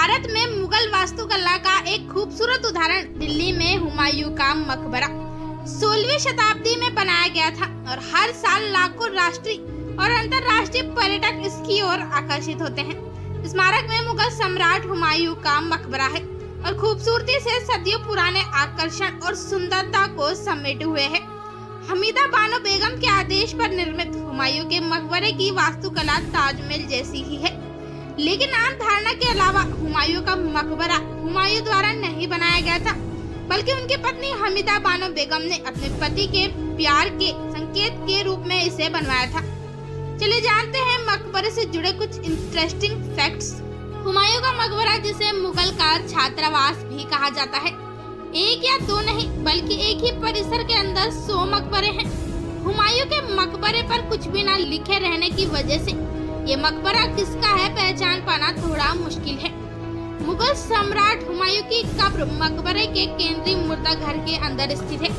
भारत में मुगल वास्तुकला का एक खूबसूरत उदाहरण दिल्ली में हुमायूं का मकबरा 16वीं शताब्दी में बनाया गया था और हर साल लाखों राष्ट्रीय और अंतर्राष्ट्रीय पर्यटक इसकी ओर आकर्षित होते हैं। स्मारक में मुगल सम्राट हुमायूं का मकबरा है और खूबसूरती से सदियों पुराने आकर्षण और सुंदरता को समेटे हुए है। हमीदा बानो बेगम के आदेश पर निर्मित हुमायूं के मकबरे की वास्तुकला ताजमहल जैसी ही है, लेकिन आम धारणा के अलावा हुमायूं का मकबरा हुमायूं द्वारा नहीं बनाया गया था, बल्कि उनकी पत्नी हमीदा बानो बेगम ने अपने पति के प्यार के संकेत के रूप में इसे बनवाया था। चलिए जानते हैं मकबरे से जुड़े कुछ इंटरेस्टिंग फैक्ट्स। हुमायूं का मकबरा, जिसे मुगल का छात्रावास भी कहा जाता है, एक या दो नहीं बल्कि एक ही परिसर के अंदर 100 मकबरे हैं। हुमायूं के मकबरे पर कुछ भी न लिखे रहने की वजह से ये मकबरा किसका है पहचान पाना थोड़ा मुश्किल है। मुगल सम्राट हुमायूं की कब्र मकबरे के केंद्रीय मुर्दा घर के अंदर स्थित है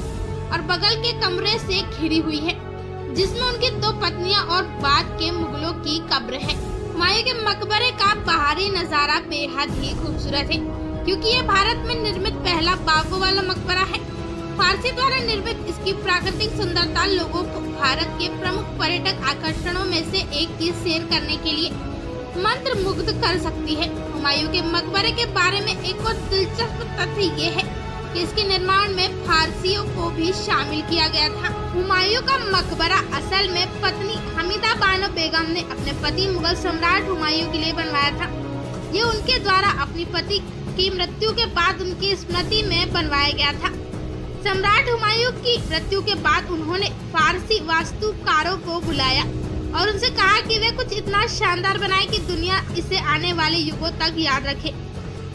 और बगल के कमरे से घिरी हुई है, जिसमें उनकी 2 पत्नियां और बाद के मुगलों की कब्र है। हुमायूं के मकबरे का बाहरी नजारा बेहद ही खूबसूरत है, क्योंकि ये भारत में निर्मित पहला बागों वाला मकबरा है। फारसी द्वारा निर्मित इसकी प्राकृतिक सुंदरता लोगों को भारत के प्रमुख पर्यटक आकर्षणों में से एक की सैर करने के लिए मंत्र मुग्ध कर सकती है। हुमायूं के मकबरे के बारे में एक और दिलचस्प तथ्य ये है कि इसके निर्माण में फारसियों को भी शामिल किया गया था। हुमायूं का मकबरा असल में पत्नी हमीदा बानो बेगम ने अपने पति मुगल सम्राट हुमायूं के लिए बनवाया था। ये उनके द्वारा अपनी पति की मृत्यु के बाद उनकी स्मृति में बनवाया गया था। सम्राट हुमायूं की मृत्यु के बाद उन्होंने फारसी वास्तुकारों को बुलाया और उनसे कहा कि वे कुछ इतना शानदार बनाए कि दुनिया इसे आने वाले युगों तक याद रखे।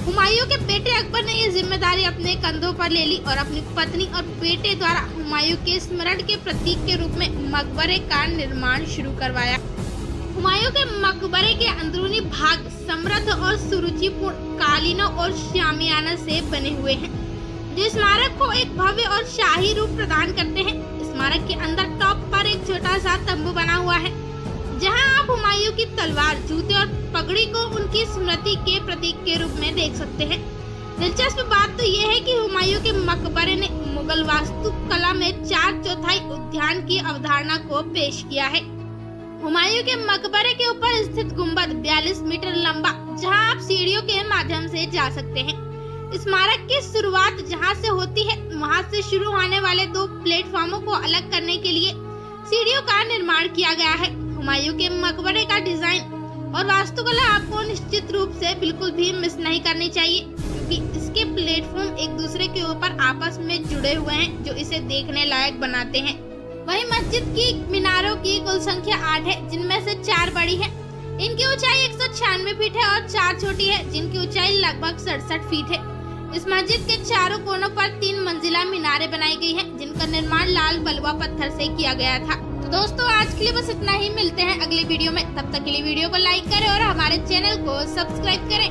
हुमायूं के बेटे अकबर ने ये जिम्मेदारी अपने कंधों पर ले ली और अपनी पत्नी और बेटे द्वारा हुमायूं के स्मरण के प्रतीक के रूप में मकबरे का निर्माण शुरू करवाया। हुमायूं के मकबरे के अंदरूनी भाग समृद्ध और सुरुचिपूर्ण कालीनों और शामियाना से बने हुए हैं, जो स्मारक को एक भव्य और शाही रूप प्रदान करते हैं। स्मारक के अंदर टॉप पर एक छोटा सा तंबू बना हुआ है, जहां आप हुमायूं की तलवार, जूते और पगड़ी को उनकी स्मृति के प्रतीक के रूप में देख सकते हैं। दिलचस्प बात तो यह है कि हुमायूं के मकबरे ने मुगल वास्तुकला में 4/4 उद्यान की अवधारणा को पेश किया है। हुमायूं के मकबरे के ऊपर स्थित गुंबद 42 मीटर लंबा, जहां आप सीढ़ियों के माध्यम से जा सकते हैं। स्मारक की शुरुआत जहां से होती है, वहां से शुरू होने वाले 2 प्लेटफॉर्मों को अलग करने के लिए सीढ़ियों का निर्माण किया गया है। हुमायूं के मकबरे का डिजाइन और वास्तुकला आपको निश्चित रूप से बिल्कुल भी मिस नहीं करनी चाहिए, क्योंकि इसके प्लेटफॉर्म एक दूसरे के ऊपर आपस में जुड़े हुए हैं, जो इसे देखने लायक बनाते हैं। वहीं मस्जिद की मीनारों की कुल संख्या 8 है, जिनमें से 4 बड़ी है। इनकी ऊंचाई 196 फीट है और 4 छोटी है, जिनकी ऊंचाई लगभग 67 फीट है। इस मस्जिद के चारों कोनों पर 3 मंजिला मीनारें बनाई गई हैं, जिनका निर्माण लाल बलुआ पत्थर से किया गया था। तो दोस्तों, आज के लिए बस इतना ही। मिलते हैं अगले वीडियो में। तब तक के लिए वीडियो को लाइक करें और हमारे चैनल को सब्सक्राइब करें।